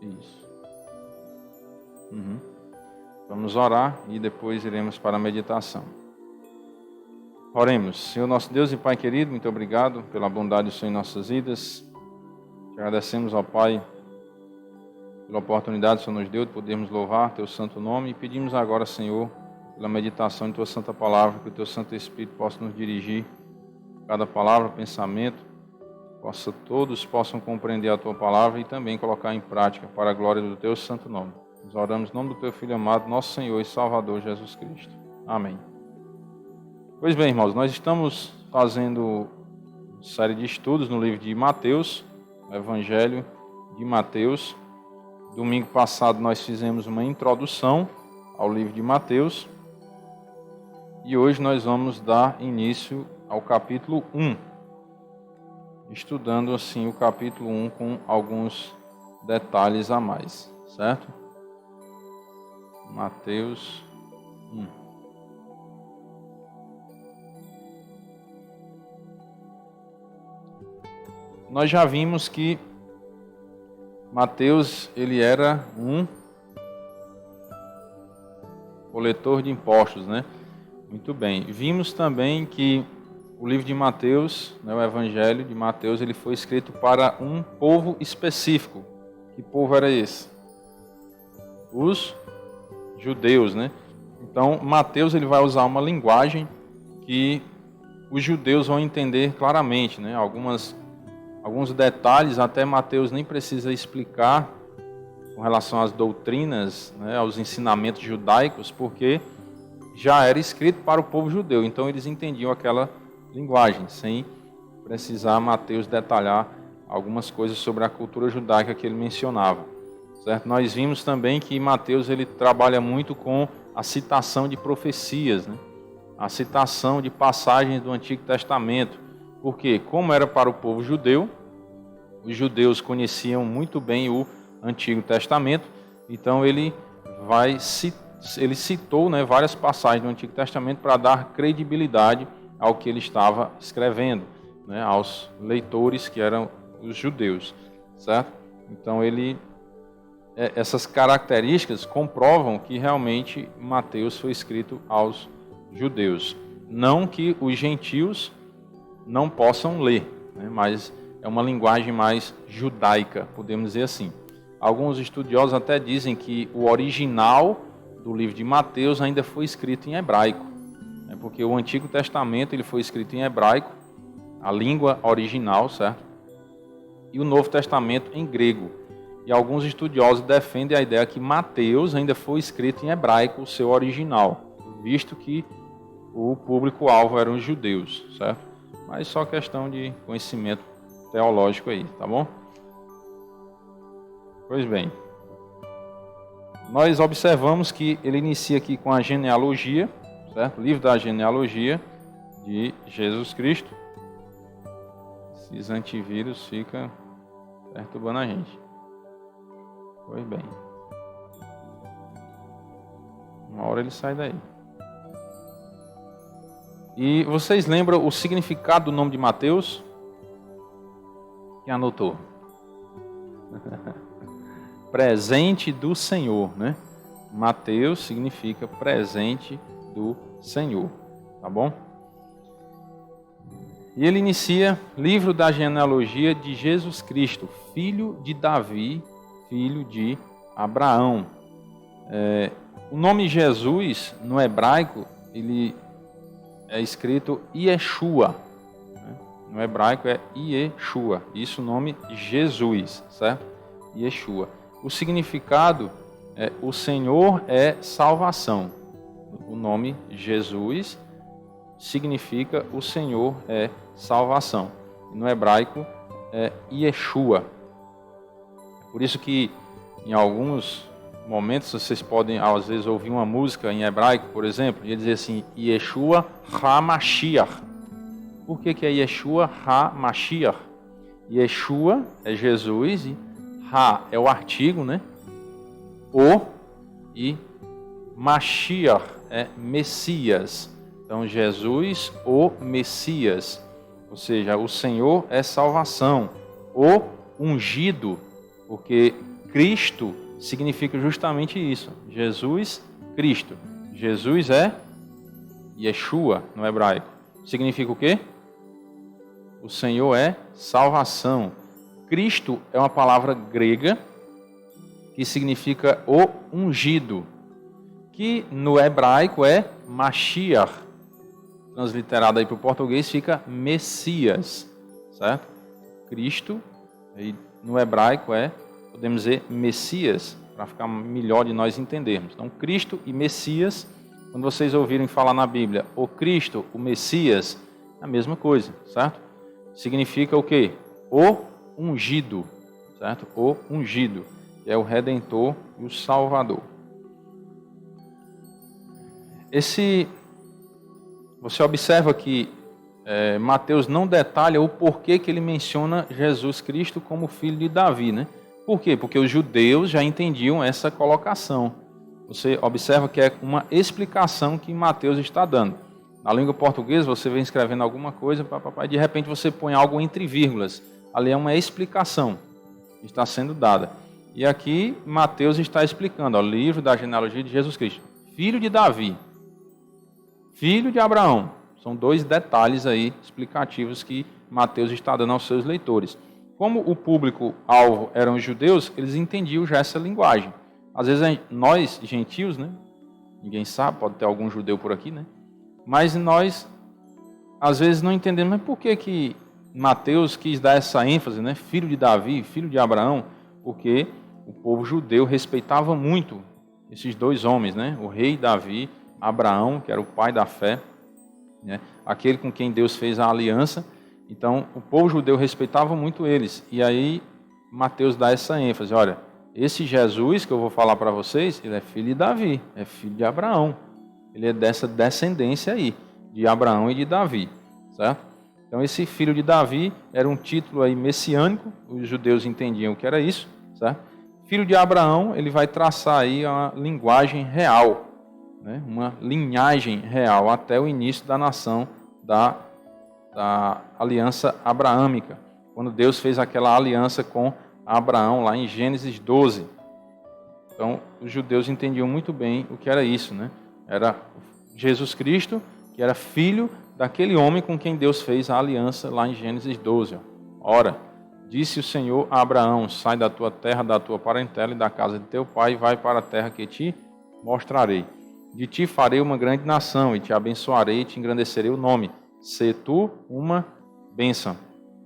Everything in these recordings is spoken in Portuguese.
Isso. Vamos orar e depois iremos para a meditação. Oremos. Senhor nosso Deus e Pai querido, muito obrigado pela bondade do Senhor em nossas vidas. Te agradecemos, ó Pai, pela oportunidade que o Senhor nos deu de podermos louvar Teu santo nome e pedimos agora, Senhor, pela meditação de Tua santa palavra, que o Teu Santo Espírito possa nos dirigir cada palavra, pensamento, todos possam compreender a Tua palavra e também colocar em prática para a glória do Teu santo nome. Nós oramos em nome do Teu Filho amado, nosso Senhor e Salvador Jesus Cristo. Amém. Pois bem, irmãos, nós estamos fazendo uma série de estudos no livro de Mateus, o Evangelho de Mateus. Domingo passado nós fizemos uma introdução ao livro de Mateus e hoje nós vamos dar início ao capítulo 1, estudando assim o capítulo 1 com alguns detalhes a mais, certo? Mateus 1. Nós já vimos que Mateus, ele era um coletor de impostos, né? Muito bem. Vimos também que o livro de Mateus, né, o Evangelho de Mateus, ele foi escrito para um povo específico. Que povo era esse? Os judeus, né? Então, Mateus ele vai usar uma linguagem que os judeus vão entender claramente, né? Alguns detalhes até Mateus nem precisa explicar com relação às doutrinas, né, aos ensinamentos judaicos, porque já era escrito para o povo judeu, então eles entendiam aquela linguagem, sem precisar Mateus detalhar algumas coisas sobre a cultura judaica que ele mencionava, certo? Nós vimos também que Mateus ele trabalha muito com a citação de profecias, né? A citação de passagens do Antigo Testamento, porque como era para o povo judeu, os judeus conheciam muito bem o Antigo Testamento, então ele citou, né, várias passagens do Antigo Testamento para dar credibilidade ao que ele estava escrevendo, né, aos leitores que eram os judeus, certo? Então essas características comprovam que realmente Mateus foi escrito aos judeus. Não que os gentios não possam ler, né, mas é uma linguagem mais judaica, podemos dizer assim. Alguns estudiosos até dizem que o original do livro de Mateus ainda foi escrito em hebraico, né, porque o Antigo Testamento ele foi escrito em hebraico, a língua original, certo? E o Novo Testamento em grego. E alguns estudiosos defendem a ideia que Mateus ainda foi escrito em hebraico, o seu original, visto que o público-alvo eram os judeus, certo? Mas só questão de conhecimento teológico aí, tá bom? Pois bem, nós observamos que ele inicia aqui com a genealogia, certo? O livro da genealogia de Jesus Cristo. Esses antivírus ficam perturbando a gente. Pois bem. Uma hora ele sai daí. E vocês lembram o significado do nome de Mateus? Quem anotou? Presente do Senhor, né? Mateus significa presente do Senhor, tá bom? E ele inicia livro da genealogia de Jesus Cristo, filho de Davi, filho de Abraão. O nome Jesus, no hebraico, ele é escrito Yeshua. Né? No hebraico é Yeshua. Isso o nome Jesus, certo? Yeshua. O significado é o Senhor é salvação. O nome Jesus significa o Senhor é salvação. No hebraico é Yeshua. Por isso que em alguns momentos vocês podem às vezes ouvir uma música em hebraico, por exemplo, e dizer assim, Yeshua HaMashiach. Por que é Yeshua HaMashiach? Yeshua é Jesus e Ha é o artigo, né? O e Mashiach é Messias. Então Jesus, o Messias, ou seja, o Senhor é salvação. O ungido, porque Cristo significa justamente isso. Jesus Cristo. Jesus é Yeshua no hebraico. Significa o quê? O Senhor é salvação. Cristo é uma palavra grega que significa o ungido, que no hebraico é Mashiach. Transliterado aí para o português fica Messias, certo? Cristo, aí no hebraico podemos dizer Messias, para ficar melhor de nós entendermos. Então, Cristo e Messias, quando vocês ouvirem falar na Bíblia, o Cristo, o Messias, é a mesma coisa, certo? Significa o quê? O ungido, certo? O ungido, que é o Redentor e o Salvador. Você observa que Mateus não detalha o porquê que ele menciona Jesus Cristo como filho de Davi, né? Por quê? Porque os judeus já entendiam essa colocação. Você observa que é uma explicação que Mateus está dando. Na língua portuguesa, você vem escrevendo alguma coisa, e de repente você põe algo entre vírgulas. Ali é uma explicação que está sendo dada. E aqui Mateus está explicando, o livro da genealogia de Jesus Cristo. Filho de Davi, filho de Abraão. São dois detalhes aí explicativos que Mateus está dando aos seus leitores. Como o público-alvo eram os judeus, eles entendiam já essa linguagem. Às vezes nós, gentios, né? Ninguém sabe, pode ter algum judeu por aqui, né? Mas nós, às vezes, não entendemos. Mas por que Mateus quis dar essa ênfase, né? Filho de Davi, filho de Abraão? Porque o povo judeu respeitava muito esses dois homens, né? O rei Davi, Abraão, que era o pai da fé, né? Aquele com quem Deus fez a aliança. Então, o povo judeu respeitava muito eles. E aí, Mateus dá essa ênfase. Olha, esse Jesus que eu vou falar para vocês, ele é filho de Davi, é filho de Abraão. Ele é dessa descendência aí, de Abraão e de Davi, certo? Então, esse filho de Davi era um título aí messiânico, os judeus entendiam o que era isso, certo? Filho de Abraão, ele vai traçar aí uma linguagem real, né? Uma linhagem real até o início da nação da aliança abraâmica, quando Deus fez aquela aliança com Abraão lá em Gênesis 12. Então, os judeus entendiam muito bem o que era isso, né? Era Jesus Cristo, que era filho daquele homem com quem Deus fez a aliança lá em Gênesis 12. Ora, disse o Senhor a Abraão, sai da tua terra, da tua parentela e da casa de teu pai, e vai para a terra que te mostrarei. De ti farei uma grande nação, e te abençoarei e te engrandecerei o nome. Se tu uma bênção.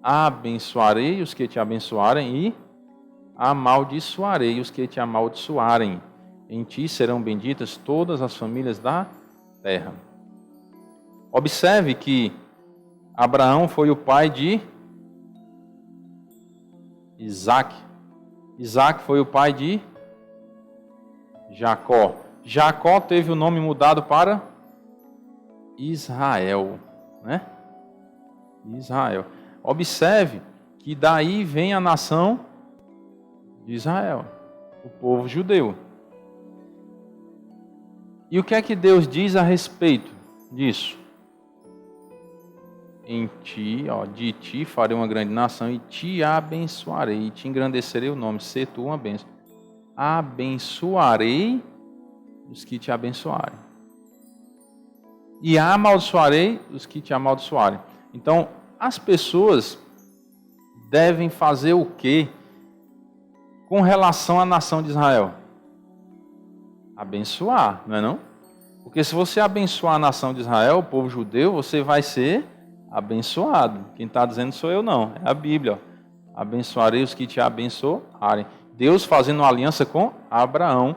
Abençoarei os que te abençoarem e amaldiçoarei os que te amaldiçoarem. Em ti serão benditas todas as famílias da terra. Observe que Abraão foi o pai de Isaac. Isaac foi o pai de Jacó. Jacó teve o nome mudado para Israel, né? Israel. Observe que daí vem a nação de Israel, o povo judeu. E o que é que Deus diz a respeito disso? Em ti, de ti farei uma grande nação e te abençoarei e te engrandecerei o nome, se tu uma bênção. Abençoarei os que te abençoarem e amaldiçoarei os que te amaldiçoarem. Então, as pessoas devem fazer o quê com relação à nação de Israel? Abençoar, não é não? Porque se você abençoar a nação de Israel, o povo judeu, você vai ser abençoado. Quem está dizendo sou eu não, é a Bíblia. Abençoarei os que te abençoarem. Deus fazendo uma aliança com Abraão,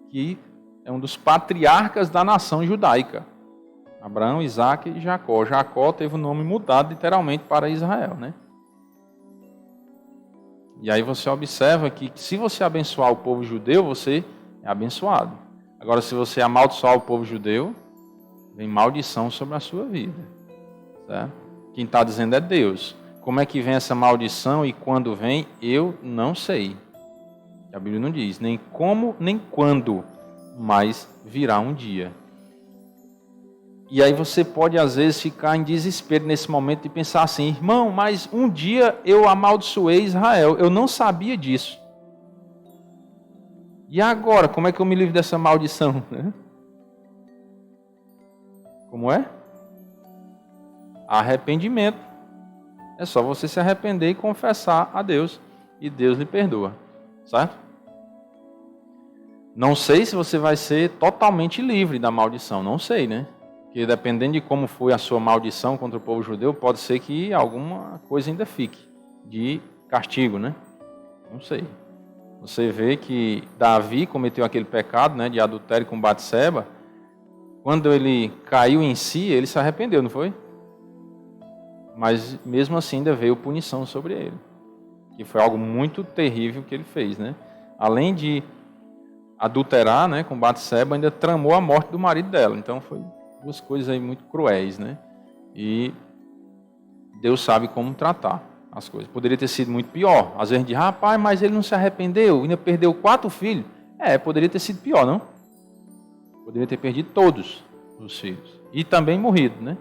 que é um dos patriarcas da nação judaica. Abraão, Isaac e Jacó. Jacó teve o nome mudado literalmente para Israel, né? E aí você observa que se você abençoar o povo judeu, você é abençoado. Agora, se você amaldiçoar o povo judeu, vem maldição sobre a sua vida. Certo? Quem está dizendo é Deus. Como é que vem essa maldição e quando vem, eu não sei. A Bíblia não diz nem como, nem quando, mas virá um dia. E aí você pode, às vezes, ficar em desespero nesse momento e pensar assim, irmão, mas um dia eu amaldiçoei Israel, eu não sabia disso. E agora, como é que eu me livro dessa maldição? Como é? Arrependimento. É só você se arrepender e confessar a Deus. E Deus lhe perdoa. Certo? Não sei se você vai ser totalmente livre da maldição. Não sei, né? Porque dependendo de como foi a sua maldição contra o povo judeu, pode ser que alguma coisa ainda fique de castigo, né? Não sei. Você vê que Davi cometeu aquele pecado, né, de adultério com Batseba. Quando ele caiu em si, ele se arrependeu, não foi? Mas mesmo assim ainda veio punição sobre ele. Que foi algo muito terrível que ele fez, né? Além de adulterar, né, com Batseba, ainda tramou a morte do marido dela. Então foi duas coisas aí muito cruéis, né? E Deus sabe como tratar as coisas. Poderia ter sido muito pior. Às vezes a gente diz, rapaz, mas ele não se arrependeu, ainda perdeu 4 filhos. Poderia ter sido pior, não? Poderia ter perdido todos os filhos. E também morrido, né?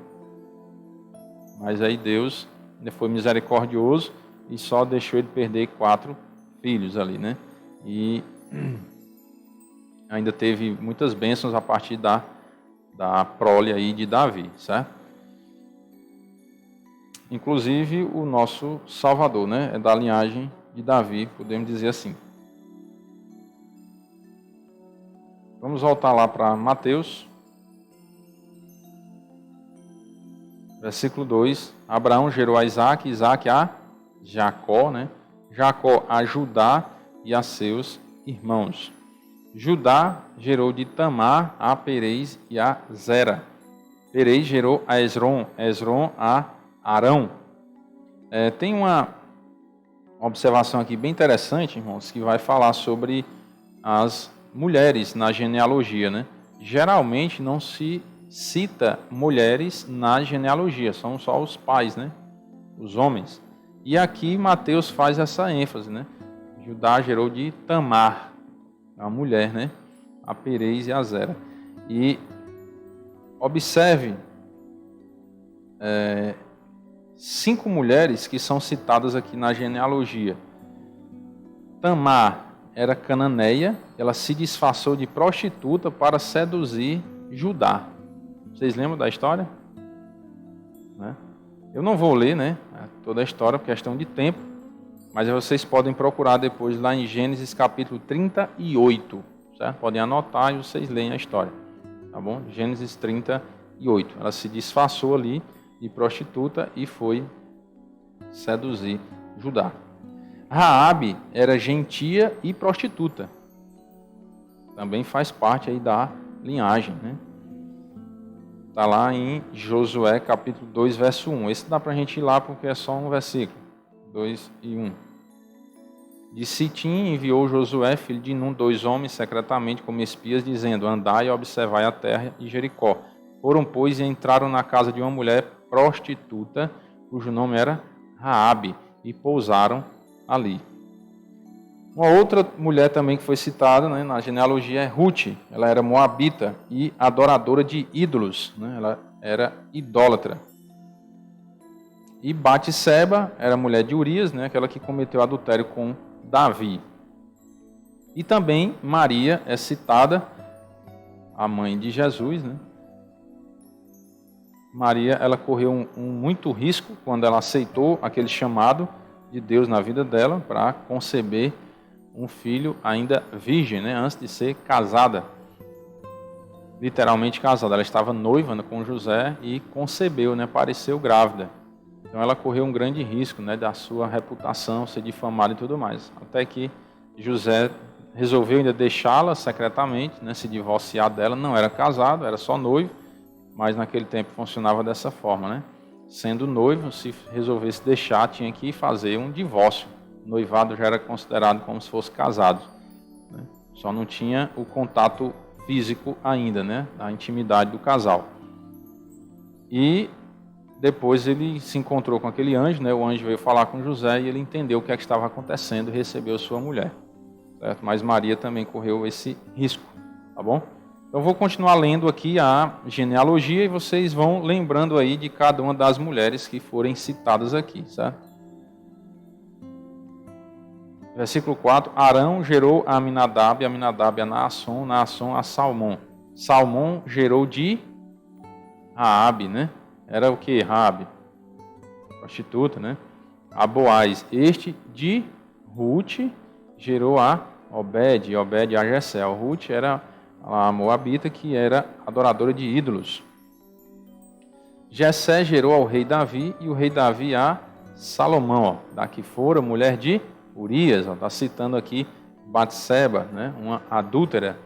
Mas aí Deus ainda foi misericordioso e só deixou ele perder 4 filhos ali, né? E ainda teve muitas bênçãos a partir da prole aí de Davi, certo? Inclusive o nosso Salvador, né? É da linhagem de Davi, podemos dizer assim. Vamos voltar lá para Mateus. Versículo 2. Abraão gerou a Isaac, Isaac a Jacó, né? Jacó a Judá e a seus irmãos. Judá gerou de Tamar a Perez e a Zera. Perez gerou a Esrom, Esrom a Arão. Tem uma observação aqui bem interessante, irmãos, que vai falar sobre as mulheres na genealogia, né? Geralmente não se cita mulheres na genealogia, são só os pais, né? Os homens. E aqui Mateus faz essa ênfase, né? Judá gerou de Tamar, a mulher, né? A Perez e a Zera. E observe 5 mulheres que são citadas aqui na genealogia. Tamar era cananeia, ela se disfarçou de prostituta para seduzir Judá. Vocês lembram da história? Né? Eu não vou ler, né, toda a história por questão de tempo, mas vocês podem procurar depois lá em Gênesis capítulo 38, certo? Podem anotar e vocês leem a história, tá bom? Gênesis 38. Ela se disfarçou ali de prostituta e foi seduzir Judá. Raabe era gentia e prostituta. Também faz parte aí da linhagem, né? Está lá em Josué capítulo 2, verso 1. Esse dá para a gente ir lá porque é só um versículo. 2 e 1. De Sitim enviou Josué, filho de Nun, 2 homens secretamente como espias, dizendo, andai e observai a terra de Jericó. Foram, pois, e entraram na casa de uma mulher prostituta, cujo nome era Raabe, e pousaram ali. Uma outra mulher também que foi citada, né, na genealogia é Ruth. Ela era moabita e adoradora de ídolos, né? Ela era idólatra. E Batseba era mulher de Urias, né, aquela que cometeu adultério com Davi. E também Maria é citada, a mãe de Jesus, né? Maria, ela correu muito risco quando ela aceitou aquele chamado de Deus na vida dela para conceber um filho ainda virgem, né, antes de ser casada. Literalmente casada. Ela estava noiva, né, com José e concebeu, né, apareceu grávida. Então ela correu um grande risco, né, da sua reputação ser difamada e tudo mais. Até que José resolveu ainda deixá-la secretamente, né, se divorciar dela. Não era casado, era só noivo. Mas naquele tempo funcionava dessa forma, né? Sendo noivo, se resolvesse deixar, tinha que fazer um divórcio. O noivado já era considerado como se fosse casado, né? Só não tinha o contato físico ainda, né? A intimidade do casal. E depois ele se encontrou com aquele anjo, né? O anjo veio falar com José e ele entendeu o que é que estava acontecendo e recebeu sua mulher, certo? Mas Maria também correu esse risco, tá bom? Então, eu vou continuar lendo aqui a genealogia e vocês vão lembrando aí de cada uma das mulheres que forem citadas aqui, certo? Versículo 4, Arão gerou a Aminadab, Aminadab a Naasson, Naasson a Salmão. Salmão gerou de Raabe, né? Era o que? Raabe, prostituta, né? A Boaz. Este de Ruth gerou a Obed, Obed a Jessel. Ruth era a moabita que era adoradora de ídolos. Jessé gerou ao rei Davi e o rei Davi a Salomão, ó, da que fora mulher de Urias, está citando aqui Batseba, né, uma adúltera.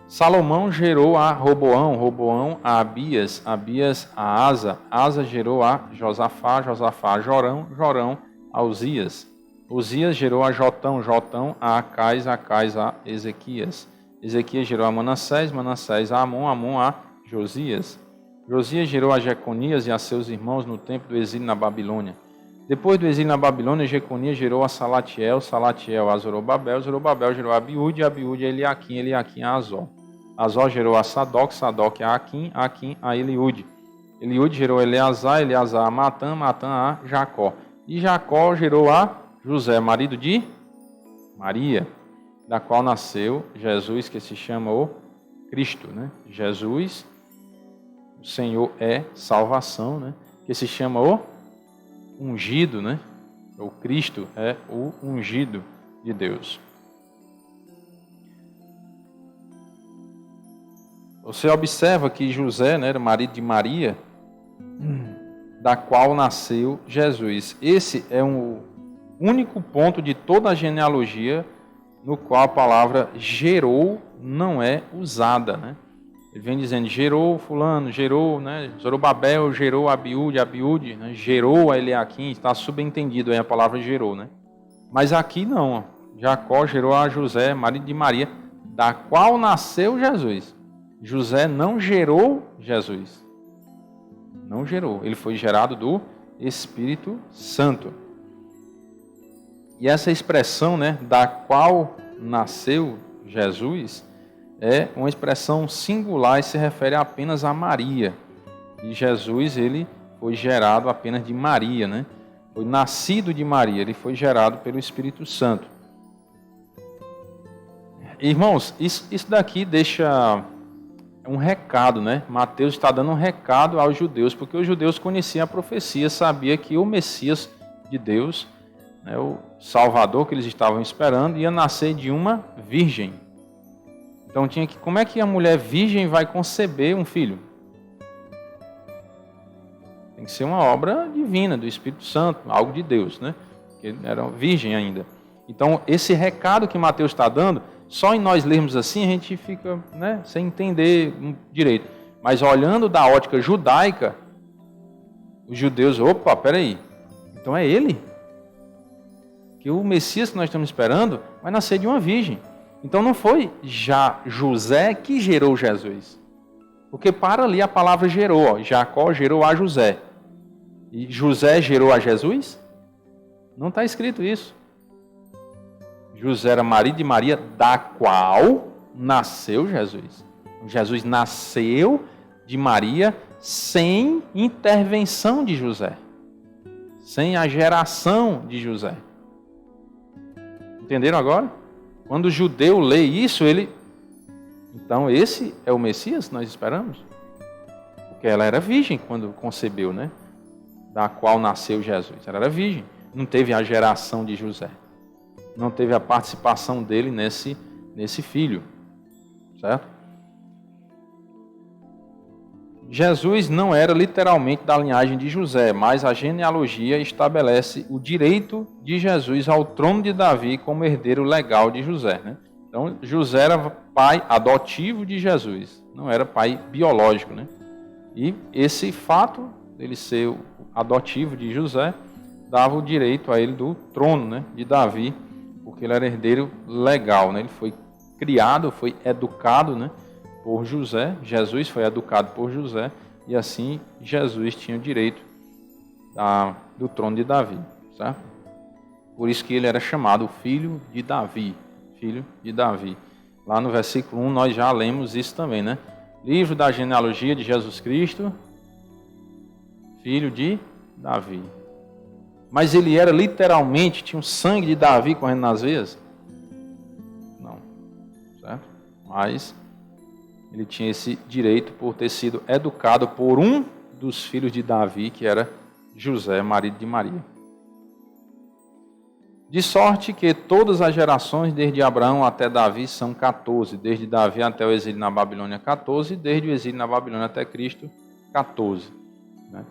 Salomão gerou a Roboão, Roboão a Abias, Abias a Asa, Asa gerou a Josafá, Josafá a Jorão, Jorão a Uzias. Uzias gerou a Jotão, Jotão a Acais, Acais a Ezequias. Ezequias gerou a Manassés, Manassés a Amon, Amon a Josias. Josias gerou a Jeconias e a seus irmãos no tempo do exílio na Babilônia. Depois do exílio na Babilônia, Jeconias gerou a Salatiel, Salatiel a Zorobabel, Zorobabel gerou a Abiúde, Abiúde a Eliaquim, Eliaquim a Azó. Azó gerou a Sadoc, Sadoc a Aquim, Aquim a Eliúde. Eliúde gerou a Eleazar, Eleazar a Matã, Matã a Jacó. E Jacó gerou a José, marido de Maria, da qual nasceu Jesus, que se chama o Cristo, né? Jesus, o Senhor é salvação, né? Que se chama o ungido, né? O Cristo é o ungido de Deus. Você observa que José, né, era marido de Maria, da qual nasceu Jesus. Esse é um único ponto de toda a genealogia no qual a palavra gerou não é usada, né? Ele vem dizendo, gerou fulano, gerou, né? Zorobabel gerou Abiúde, Abiúde, né? Gerou a Eliaquim, está subentendido aí a palavra gerou, né? Mas aqui não, ó. Jacó gerou a José, marido de Maria, da qual nasceu Jesus. José não gerou Jesus. Não gerou, ele foi gerado do Espírito Santo. E essa expressão, né, da qual nasceu Jesus, é uma expressão singular e se refere apenas a Maria. E Jesus, ele foi gerado apenas de Maria, né? Foi nascido de Maria, ele foi gerado pelo Espírito Santo. Irmãos, isso daqui deixa um recado, né? Mateus está dando um recado aos judeus, porque os judeus conheciam a profecia, sabia que o Messias de Deus, né, o Salvador que eles estavam esperando, ia nascer de uma virgem. Então tinha que, como é que a mulher virgem vai conceber um filho? Tem que ser uma obra divina, do Espírito Santo, algo de Deus, né? Porque era virgem ainda. Então esse recado que Mateus está dando, só em nós lermos assim a gente fica, né, sem entender direito. Mas olhando da ótica judaica, os judeus, opa, peraí, então é ele? Que o Messias que nós estamos esperando vai nascer de uma virgem. Então não foi já José que gerou Jesus. Porque para ali a palavra gerou, ó, Jacó gerou a José. E José gerou a Jesus? Não está escrito isso. José era marido de Maria, da qual nasceu Jesus. Jesus nasceu de Maria sem intervenção de José. Sem a geração de José. Entenderam agora? Quando o judeu lê isso, ele... Então esse é o Messias que nós esperamos? Porque ela era virgem quando concebeu, né? Da qual nasceu Jesus. Ela era virgem. Não teve a geração de José. Não teve a participação dele nesse filho. Certo? Jesus não era literalmente da linhagem de José, mas a genealogia estabelece o direito de Jesus ao trono de Davi como herdeiro legal de José, né? Então, José era pai adotivo de Jesus, não era pai biológico, né? E esse fato dele ser o adotivo de José dava o direito a ele do trono, né, de Davi, porque ele era herdeiro legal, né? Ele foi criado, foi educado, né, por José. Jesus foi educado por José e assim Jesus tinha o direito do trono de Davi, certo? Por isso que ele era chamado filho de Davi, filho de Davi. Lá no versículo 1 nós já lemos isso também, né? Livro da genealogia de Jesus Cristo, filho de Davi. Mas ele era literalmente, tinha o sangue de Davi correndo nas veias? Não. Certo? Mas ele tinha esse direito por ter sido educado por um dos filhos de Davi, que era José, marido de Maria. De sorte que todas as gerações, desde Abraão até Davi, são 14. Desde Davi até o exílio na Babilônia, 14. Desde o exílio na Babilônia até Cristo, 14. Né?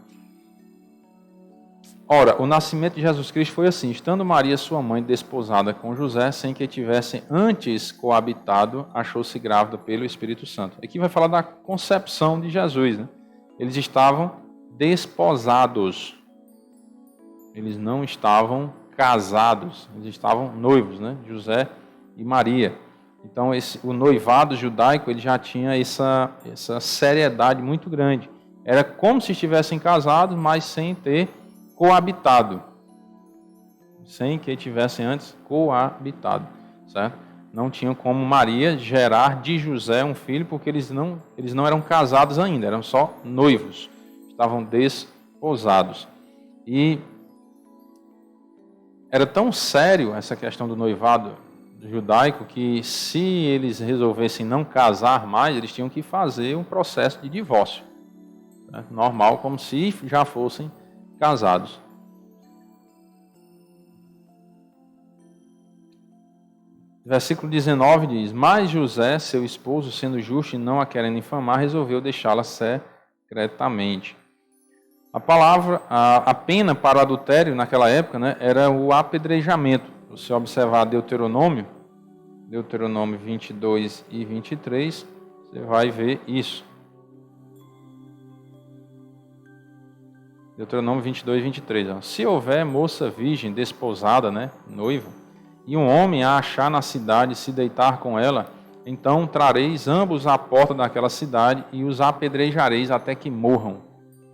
Ora, o nascimento de Jesus Cristo foi assim: estando Maria, sua mãe, desposada com José, sem que tivessem antes coabitado, achou-se grávida pelo Espírito Santo. Aqui vai falar da concepção de Jesus. Né? Eles estavam desposados. Eles não estavam casados, eles estavam noivos, né? José e Maria. Então, o noivado judaico ele já tinha essa seriedade muito grande. Era como se estivessem casados, mas sem ter coabitado. Sem que tivessem antes coabitado, certo? Não tinham como Maria gerar de José um filho, porque eles não eram casados ainda, eram só noivos. Estavam desposados. E era tão sério essa questão do noivado judaico que se eles resolvessem não casar mais, eles tinham que fazer um processo de divórcio. Né? Normal, como se já fossem casados. Versículo 19 diz: Mas José, seu esposo, sendo justo e não a querendo infamar, resolveu deixá-la secretamente. A pena para o adultério naquela época, né, era o apedrejamento. Se você observar Deuteronômio 22 e 23, você vai ver isso. Deuteronômio 22 e 23. Ó. Se houver moça virgem, desposada, né, noivo, e um homem a achar na cidade e se deitar com ela, então trareis ambos à porta daquela cidade e os apedrejareis até que morram.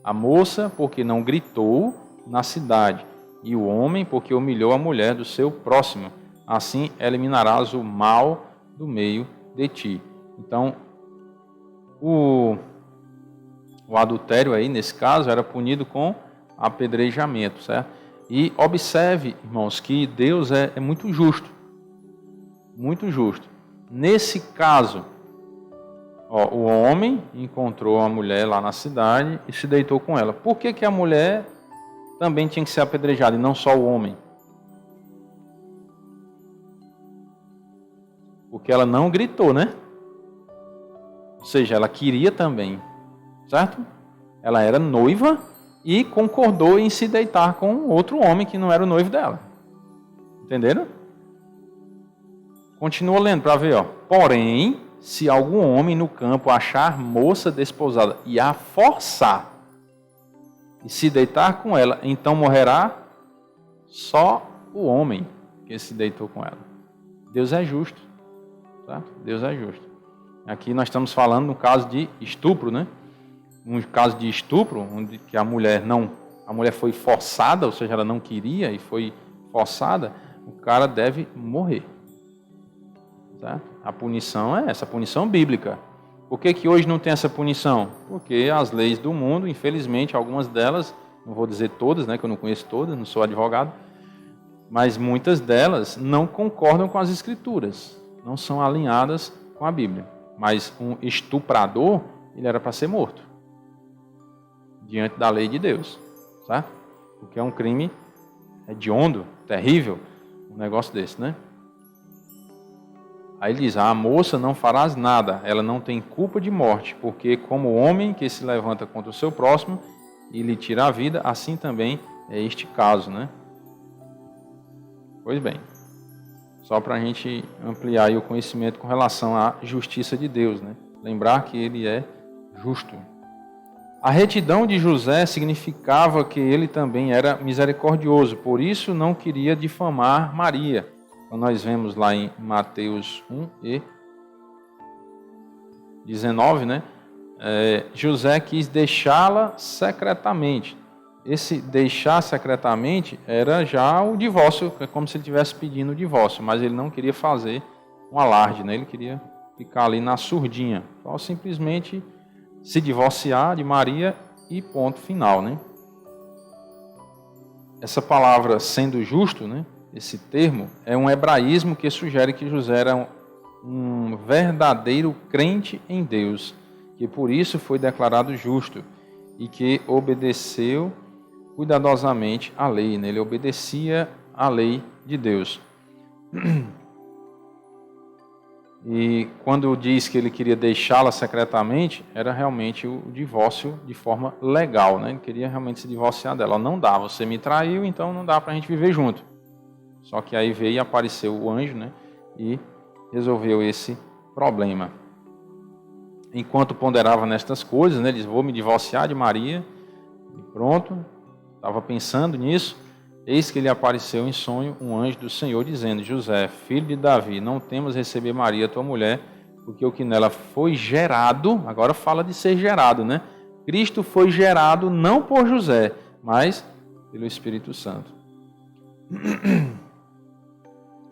A moça, porque não gritou na cidade, e o homem, porque humilhou a mulher do seu próximo. Assim eliminarás o mal do meio de ti. Então, o adultério aí, nesse caso, era punido com apedrejamento, certo? E observe, irmãos, que Deus é muito justo. Muito justo. Nesse caso, o homem encontrou a mulher lá na cidade e se deitou com ela. Por que a mulher também tinha que ser apedrejada e não só o homem? Porque ela não gritou, né? Ou seja, ela queria também, certo? Ela era noiva e concordou em se deitar com outro homem que não era o noivo dela. Entenderam? Continua lendo para ver, ó. Porém, se algum homem no campo achar moça desposada e a forçar e se deitar com ela, então morrerá só o homem que se deitou com ela. Deus é justo, certo? Deus é justo. Aqui nós estamos falando no caso de estupro, né? Um caso de estupro, onde que a mulher foi forçada, ou seja, ela não queria e foi forçada, o cara deve morrer. Certo? A punição é essa, a punição bíblica. Por que hoje não tem essa punição? Porque as leis do mundo, infelizmente, algumas delas, não vou dizer todas, né, que eu não conheço todas, não sou advogado, mas muitas delas não concordam com as escrituras, não são alinhadas com a Bíblia. Mas um estuprador, ele era para ser morto diante da lei de Deus, certo? Porque é um crime hediondo, terrível, um negócio desse, né? Aí ele diz, a moça não farás nada, ela não tem culpa de morte, porque como o homem que se levanta contra o seu próximo e lhe tira a vida, assim também é este caso, né? Pois bem, só para a gente ampliar aí o conhecimento com relação à justiça de Deus, né? Lembrar que ele é justo. A retidão de José significava que ele também era misericordioso, por isso não queria difamar Maria. Então nós vemos lá em Mateus 1 e 19, né? José quis deixá-la secretamente. Esse deixar secretamente era já o divórcio, é como se ele estivesse pedindo o divórcio, mas ele não queria fazer um alarde, né? Ele queria ficar ali na surdinha, só simplesmente se divorciar de Maria e ponto final, né? essa palavra sendo justo, né, esse termo, é um hebraísmo que sugere que José era um verdadeiro crente em Deus, que por isso foi declarado justo e que obedeceu cuidadosamente à lei, né? Ele obedecia à lei de Deus. E quando diz que ele queria deixá-la secretamente, era realmente o divórcio de forma legal, né? Ele queria realmente se divorciar dela. Não dá, você me traiu, então não dá para a gente viver junto. Só que aí veio e apareceu o anjo, né? E resolveu esse problema. Enquanto ponderava nestas coisas, né? Ele disse, vou me divorciar de Maria. E pronto, estava pensando nisso. Eis que lhe apareceu em sonho um anjo do Senhor, dizendo, José, filho de Davi, não temas receber Maria, tua mulher, porque o que nela foi gerado, agora fala de ser gerado, né? Cristo foi gerado não por José, mas pelo Espírito Santo.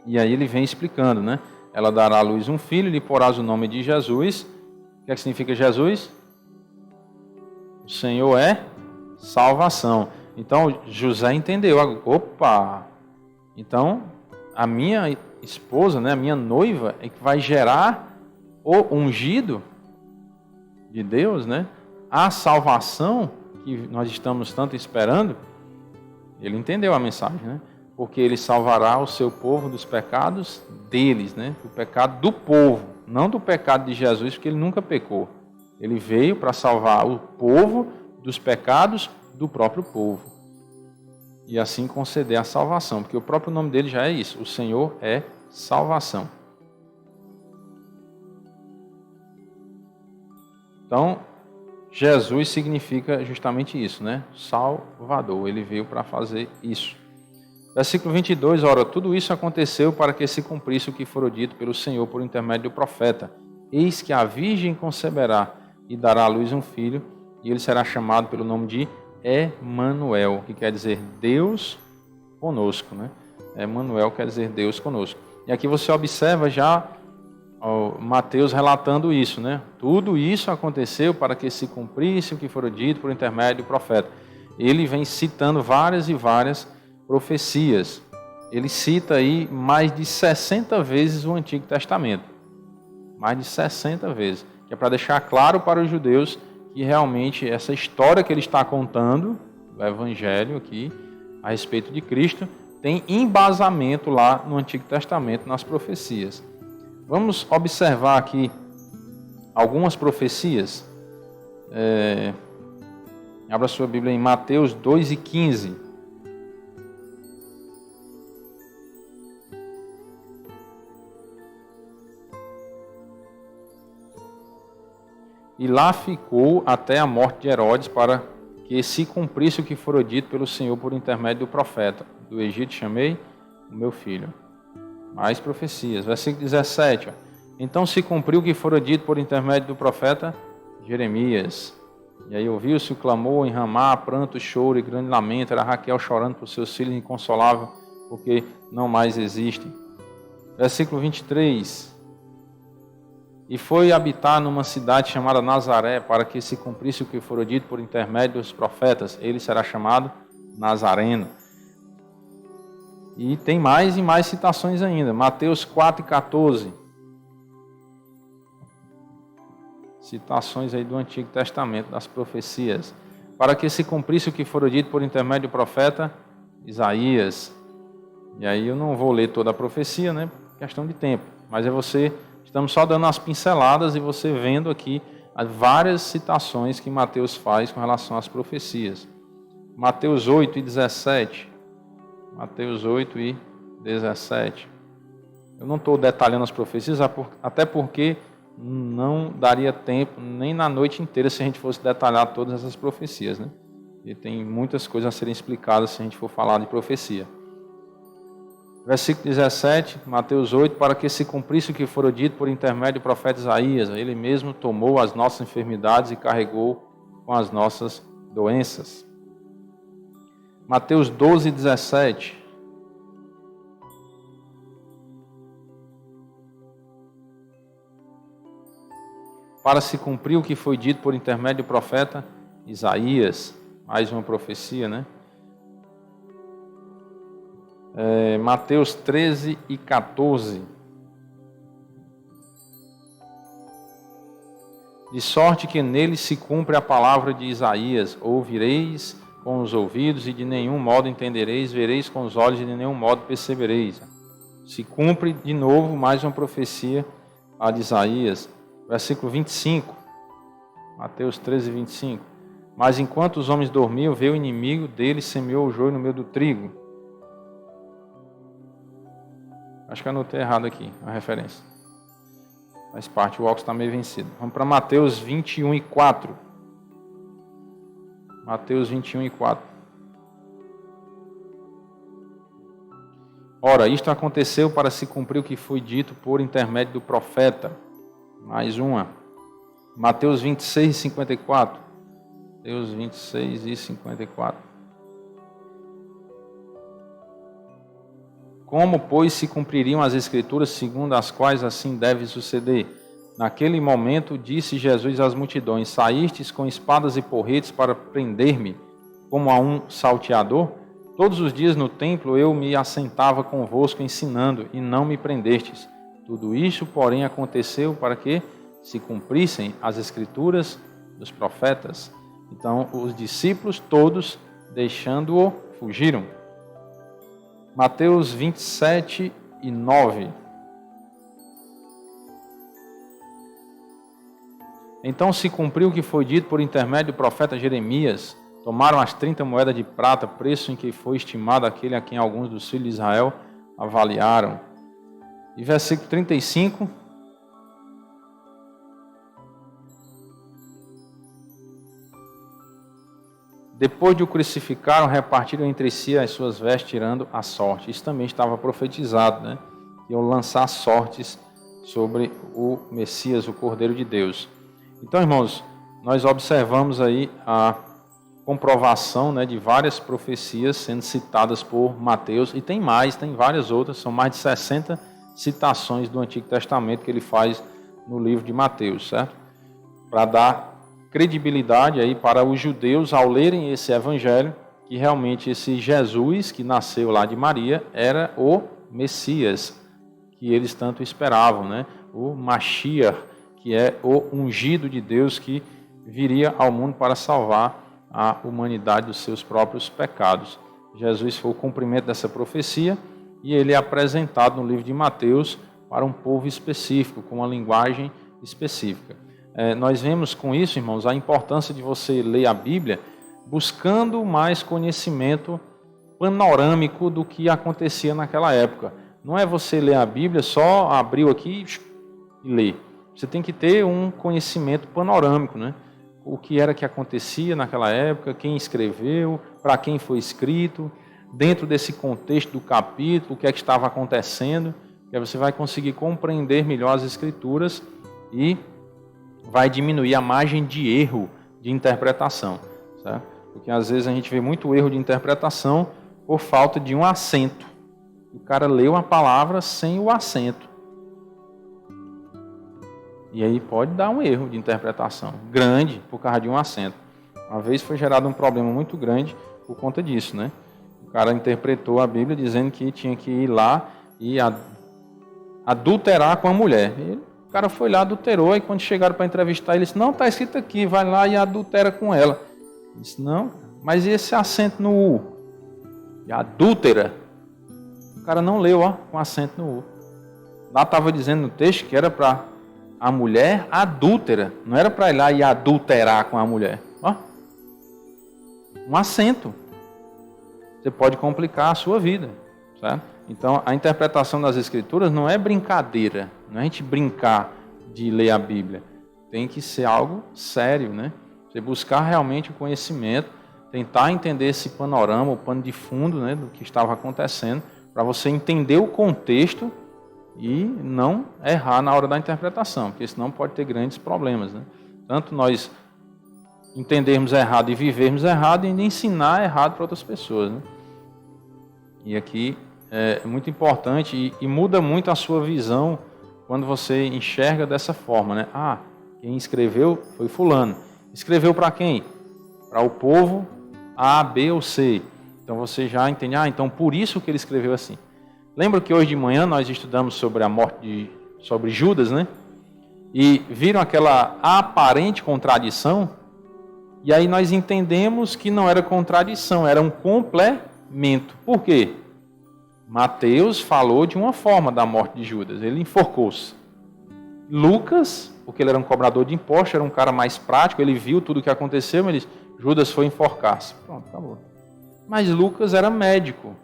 E aí ele vem explicando, né? Ela dará à luz um filho, lhe porás o nome de Jesus. O que é que significa Jesus? O Senhor é salvação. Então, José entendeu. Opa! Então, a minha esposa, né, a minha noiva, é que vai gerar o ungido de Deus, né? A salvação que nós estamos tanto esperando. Ele entendeu a mensagem, né? Porque ele salvará o seu povo dos pecados deles, né? Do pecado do povo, não do pecado de Jesus, porque ele nunca pecou. Ele veio para salvar o povo dos pecados do próprio povo. E assim conceder a salvação, porque o próprio nome dele já é isso, o Senhor é salvação. Então, Jesus significa justamente isso, né? Salvador, ele veio para fazer isso. Versículo 22, ora, tudo isso aconteceu para que se cumprisse o que fora dito pelo Senhor por intermédio do profeta. Eis que a virgem conceberá e dará à luz um filho, e ele será chamado pelo nome de Emanuel, que quer dizer Deus conosco, né? Emanuel quer dizer Deus conosco. E aqui você observa já Mateus relatando isso, né? Tudo isso aconteceu para que se cumprisse o que fora dito por intermédio do profeta. Ele vem citando várias e várias profecias. Ele cita aí mais de 60 vezes o Antigo Testamento. Mais de 60 vezes. Que é para deixar claro para os judeus que realmente essa história que ele está contando, o Evangelho aqui, a respeito de Cristo, tem embasamento lá no Antigo Testamento, nas profecias. Vamos observar aqui algumas profecias. Abra sua Bíblia em Mateus 2:15. E lá ficou até a morte de Herodes, para que se cumprisse o que fora dito pelo Senhor por intermédio do profeta. Do Egito chamei o meu filho. Mais profecias. Versículo 17. Então se cumpriu o que fora dito por intermédio do profeta Jeremias. E aí ouviu-se o clamor em Ramá, pranto, choro e grande lamento. Era Raquel chorando por seus filhos, inconsolável, porque não mais existem. Versículo 23. E foi habitar numa cidade chamada Nazaré, para que se cumprisse o que fora dito por intermédio dos profetas. Ele será chamado Nazareno. E tem mais e mais citações ainda. Mateus 4:14. Citações aí do Antigo Testamento, das profecias. Para que se cumprisse o que fora dito por intermédio do profeta Isaías. E aí eu não vou ler toda a profecia, né? Questão de tempo. Mas estamos só dando as pinceladas e você vendo aqui as várias citações que Mateus faz com relação às profecias. Mateus 8:17. Mateus 8:17. Eu não estou detalhando as profecias, até porque não daria tempo nem na noite inteira se a gente fosse detalhar todas essas profecias, né? E tem muitas coisas a serem explicadas se a gente for falar de profecia. Versículo 17, Mateus 8, para que se cumprisse o que fora dito por intermédio do profeta Isaías. Ele mesmo tomou as nossas enfermidades e carregou com as nossas doenças. Mateus 12:17. Para se cumprir o que foi dito por intermédio do profeta Isaías. Mais uma profecia, né? Mateus 13 e 14. De sorte que nele se cumpre a palavra de Isaías: ouvireis com os ouvidos e de nenhum modo entendereis, vereis com os olhos e de nenhum modo percebereis. Se cumpre de novo mais uma profecia, a de Isaías, versículo 25, Mateus 13, 25. Mas enquanto os homens dormiam, veio o inimigo deles, semeou o joio no meio do trigo. Acho que anotei errado aqui a referência. Faz parte, o óculos está meio vencido. Vamos para Mateus 21 e 4. Mateus 21 e 4. Ora, isto aconteceu para se cumprir o que foi dito por intermédio do profeta. Mais uma. Mateus 26 e 54. Mateus 26 e 54. Como, pois, se cumpririam as Escrituras segundo as quais assim deve suceder? Naquele momento disse Jesus às multidões: saístes com espadas e porretes para prender-me, como a um salteador? Todos os dias no templo eu me assentava convosco ensinando, e não me prendestes. Tudo isso, porém, aconteceu para que se cumprissem as Escrituras dos profetas. Então, os discípulos todos, deixando-o, fugiram. Mateus 27 e 9. Então se cumpriu o que foi dito por intermédio do profeta Jeremias. Tomaram as 30 moedas de prata, preço em que foi estimado aquele a quem alguns dos filhos de Israel avaliaram. E versículo 35. Depois de o crucificaram, repartiram entre si as suas vestes, tirando a sorte. Isso também estava profetizado, né? Iam lançar sortes sobre o Messias, o Cordeiro de Deus. Então, irmãos, nós observamos aí a comprovação, né, de várias profecias sendo citadas por Mateus. E tem mais, tem várias outras, são mais de 60 citações do Antigo Testamento que ele faz no livro de Mateus, certo? Para dar credibilidade aí para os judeus ao lerem esse evangelho, que realmente esse Jesus que nasceu lá de Maria era o Messias que eles tanto esperavam, né? O Mashiach, que é o ungido de Deus que viria ao mundo para salvar a humanidade dos seus próprios pecados. Jesus foi o cumprimento dessa profecia e ele é apresentado no livro de Mateus para um povo específico, com uma linguagem específica. Nós vemos com isso, irmãos, a importância de você ler a Bíblia buscando mais conhecimento panorâmico do que acontecia naquela época. Não é você ler a Bíblia, só abriu aqui e ler. Você tem que ter um conhecimento panorâmico, né? O que era que acontecia naquela época, quem escreveu, para quem foi escrito, dentro desse contexto do capítulo, o que é que estava acontecendo, que aí você vai conseguir compreender melhor as Escrituras e vai diminuir a margem de erro de interpretação, certo? Porque às vezes a gente vê muito erro de interpretação por falta de um acento. O cara leu a palavra sem o acento. E aí pode dar um erro de interpretação grande por causa de um acento. Uma vez foi gerado um problema muito grande por conta disso, né? O cara interpretou a Bíblia dizendo que tinha que ir lá e adulterar com a mulher. O cara foi lá, adulterou, e quando chegaram para entrevistar, ele disse: não, está escrito aqui, vai lá e adultera com ela. Ele disse: não, mas e esse acento no U? E adúltera. O cara não leu, ó, com acento no U. Lá estava dizendo no texto que era para a mulher adúltera, não era para ir lá e adulterar com a mulher. Ó, um acento. Você pode complicar a sua vida, certo? Então, a interpretação das Escrituras não é brincadeira, não é a gente brincar de ler a Bíblia. Tem que ser algo sério, né? Você buscar realmente o conhecimento, tentar entender esse panorama, o pano de fundo, né, do que estava acontecendo, para você entender o contexto e não errar na hora da interpretação, porque senão pode ter grandes problemas, né? Tanto nós entendermos errado e vivermos errado, e ainda ensinar errado para outras pessoas, né? E aqui é muito importante e muda muito a sua visão quando você enxerga dessa forma, né? Ah, quem escreveu foi fulano. Escreveu para quem? Para o povo A, B ou C. Então você já entende, então por isso que ele escreveu assim. Lembra que hoje de manhã nós estudamos sobre a morte sobre Judas, né? E viram aquela aparente contradição? E aí nós entendemos que não era contradição, era um complemento. Por quê? Mateus falou de uma forma da morte de Judas, ele enforcou-se. Lucas, porque ele era um cobrador de impostos, era um cara mais prático, ele viu tudo o que aconteceu, mas ele disse, Judas foi enforcar-se. Pronto, acabou. Mas Lucas era médico,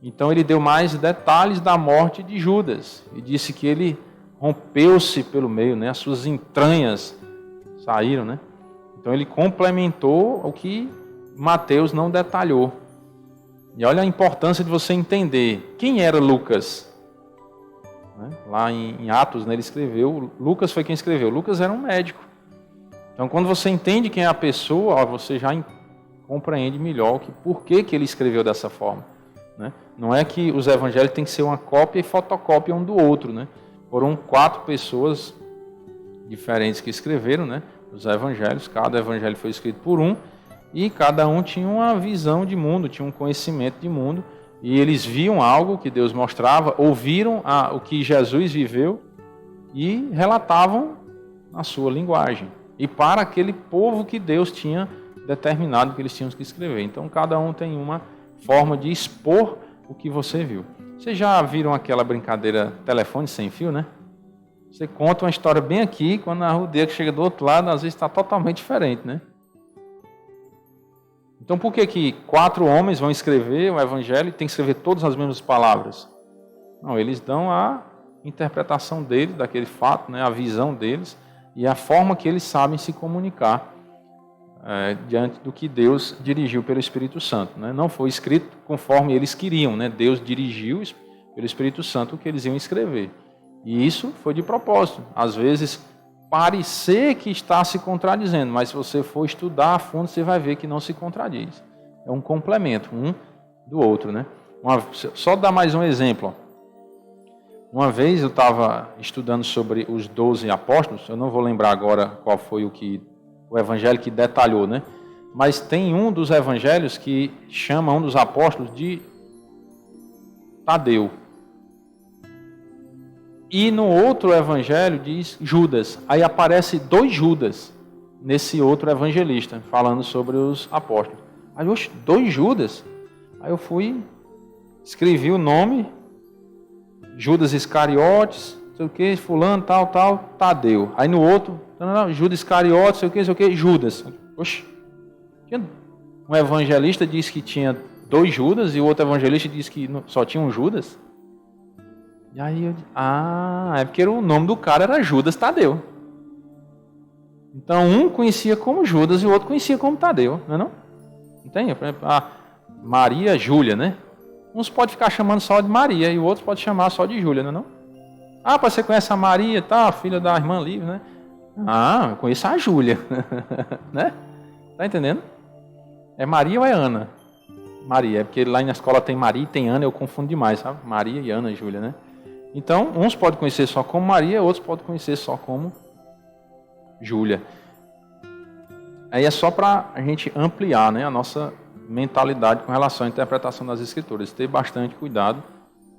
então ele deu mais detalhes da morte de Judas, e disse que ele rompeu-se pelo meio, né? As suas entranhas saíram, né? Então ele complementou o que Mateus não detalhou. E olha a importância de você entender quem era Lucas. Lá em Atos, né, ele escreveu, Lucas foi quem escreveu. Lucas era um médico. Então quando você entende quem é a pessoa, você já compreende melhor por que ele escreveu dessa forma. Né? Não é que os evangelhos têm que ser uma cópia e fotocópia um do outro. Né? Foram 4 pessoas diferentes que escreveram, né, os evangelhos. Cada evangelho foi escrito por um. E cada um tinha uma visão de mundo, tinha um conhecimento de mundo. E eles viam algo que Deus mostrava, ouviram o que Jesus viveu e relatavam na sua linguagem. E para aquele povo que Deus tinha determinado que eles tinham que escrever. Então cada um tem uma forma de expor o que você viu. Vocês já viram aquela brincadeira telefone sem fio, né? Você conta uma história bem aqui, quando a rodeia que chega do outro lado, às vezes está totalmente diferente, né? Então por que 4 homens vão escrever o evangelho e tem que escrever todas as mesmas palavras? Não, eles dão a interpretação deles, daquele fato, né, a visão deles e a forma que eles sabem se comunicar diante do que Deus dirigiu pelo Espírito Santo. Né? Não foi escrito conforme eles queriam, né? Deus dirigiu pelo Espírito Santo o que eles iam escrever. E isso foi de propósito. Às vezes parecer que está se contradizendo, mas se você for estudar a fundo, você vai ver que não se contradiz. É um complemento, um do outro, né? Só dar mais um exemplo. Uma vez eu estava estudando sobre os 12 apóstolos, eu não vou lembrar agora qual foi o evangelho que detalhou, né? Mas tem um dos evangelhos que chama um dos apóstolos de Tadeu. E no outro evangelho diz Judas. Aí aparece 2 Judas nesse outro evangelista, falando sobre os apóstolos. Aí, 2 Judas? Aí eu fui, escrevi o nome, Judas Iscariotes, não sei o que, fulano, tal, Tadeu. Aí no outro, Judas Iscariotes, não sei o que, Judas. Oxe, um evangelista disse que tinha 2 Judas e o outro evangelista disse que só tinha um Judas. E aí eu disse, é porque o nome do cara era Judas Tadeu. Então um conhecia como Judas e o outro conhecia como Tadeu, não é não? Não tem? Por exemplo, Maria Júlia, né? Uns pode ficar chamando só de Maria e o outro pode chamar só de Júlia, não é não? Você conhece a Maria, tá, filha da irmã Lívia, né? Eu conheço a Júlia, né? Tá entendendo? É Maria ou é Ana? Maria, é porque lá na escola tem Maria e tem Ana, eu confundo demais, sabe? Maria e Ana e Júlia, né? Então, uns podem conhecer só como Maria, outros podem conhecer só como Júlia. Aí é só para a gente ampliar, né, a nossa mentalidade com relação à interpretação das Escrituras. Ter bastante cuidado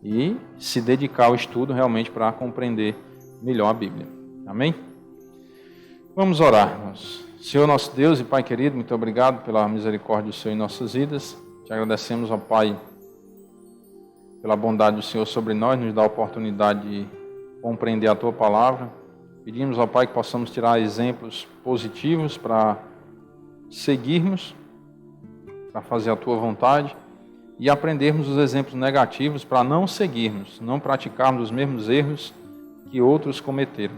e se dedicar ao estudo realmente para compreender melhor a Bíblia. Amém? Vamos orar, irmãos. Senhor nosso Deus e Pai querido, muito obrigado pela misericórdia do Senhor em nossas vidas. Te agradecemos, ó Pai, pela bondade do Senhor sobre nós, nos dá a oportunidade de compreender a Tua Palavra. Pedimos, ó Pai, que possamos tirar exemplos positivos para seguirmos, para fazer a Tua vontade e aprendermos os exemplos negativos para não seguirmos, não praticarmos os mesmos erros que outros cometeram.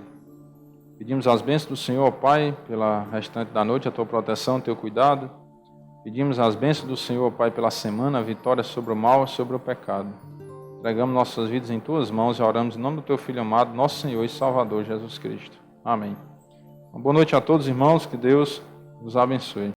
Pedimos as bênçãos do Senhor, ó Pai, pela restante da noite, a Tua proteção, Teu cuidado. Pedimos as bênçãos do Senhor, ó Pai, pela semana, a vitória sobre o mal e sobre o pecado. Entregamos nossas vidas em Tuas mãos e oramos em nome do Teu Filho amado, nosso Senhor e Salvador Jesus Cristo. Amém. Uma boa noite a todos, irmãos, que Deus nos abençoe.